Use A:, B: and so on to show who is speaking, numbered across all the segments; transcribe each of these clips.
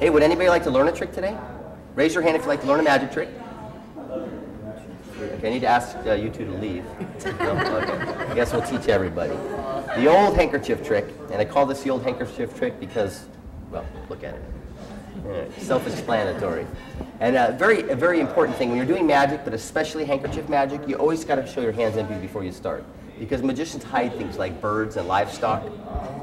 A: Hey, would anybody like to learn a trick today? Raise your hand if you'd like to learn a magic trick. Okay, I need to ask you two to leave. No? Okay. I guess we'll teach everybody. The old handkerchief trick, and I call this the old handkerchief trick because, well, look at it. Self-explanatory. And a very important thing, when you're doing magic, but especially handkerchief magic, you always got to show your hands empty before you start. Because magicians hide things like birds and livestock.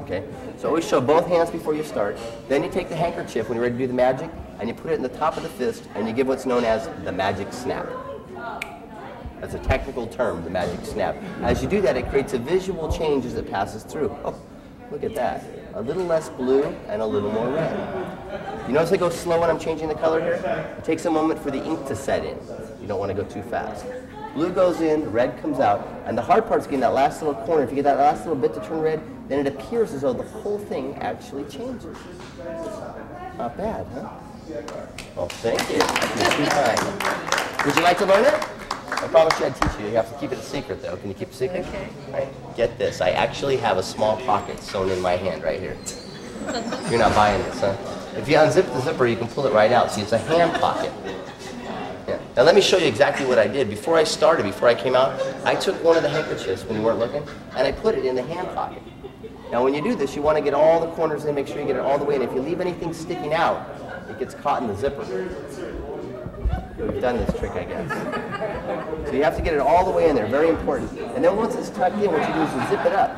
A: Okay? So always show both hands before you start. Then you take the handkerchief when you're ready to do the magic, and you put it in the top of the fist, and you give what's known as the magic snap. That's a technical term, the magic snap. As you do that, it creates a visual change as it passes through. Oh, look at that. A little less blue and a little more red. You notice I go slow when I'm changing the color here? It takes a moment for the ink to set in. You don't want to go too fast. Blue goes in, red comes out, and the hard part is getting that last little corner. If you get that last little bit to turn red, then it appears as though the whole thing actually changes. Not bad, huh? Well, thank you. You're too kind. Would you like to learn it? I promise you I'd teach you. You have to keep it a secret, though. Can you keep it a secret?
B: Okay.
A: All right. Get this. I actually have a small pocket sewn in my hand right here. You're not buying this, huh? If you unzip the zipper, you can pull it right out. See, it's a hand pocket. Yeah. Now let me show you exactly what I did. Before I started, before I came out, I took one of the handkerchiefs when you weren't looking, and I put it in the hand pocket. Now when you do this, you want to get all the corners in, make sure you get it all the way in. If you leave anything sticking out, it gets caught in the zipper. We've done this trick, I guess. So you have to get it all the way in there, very important. And then once it's tucked in, what you do is you zip it up,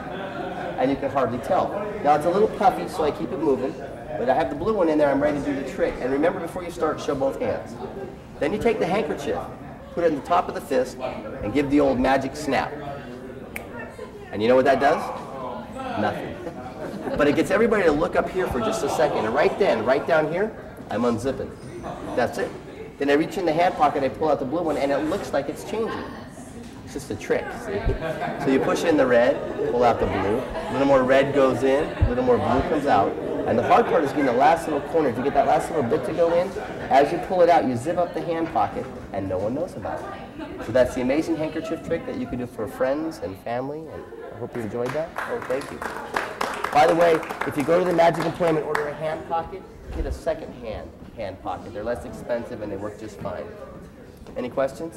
A: and you can hardly tell. Now it's a little puffy, so I keep it moving, but I have the blue one in there, I'm ready to do the trick. And remember, before you start, show both hands. Then you take the handkerchief, put it in the top of the fist, and give the old magic snap. And you know what that does? Nothing. But it gets everybody to look up here for just a second, and right then, right down here, I'm unzipping. That's it. Then I reach in the hand pocket, I pull out the blue one, and it looks like it's changing. It's just a trick, see? So you push in the red, pull out the blue, a little more red goes in, a little more blue comes out, and the hard part is getting the last little corner. If you get that last little bit to go in, as you pull it out, you zip up the hand pocket, and no one knows about it. So that's the amazing handkerchief trick that you can do for friends and family, and I hope you enjoyed that. Oh, thank you. By the way, if you go to the Magic Employment, order a hand pocket, get a second hand pocket. They're less expensive and they work just fine. Any questions?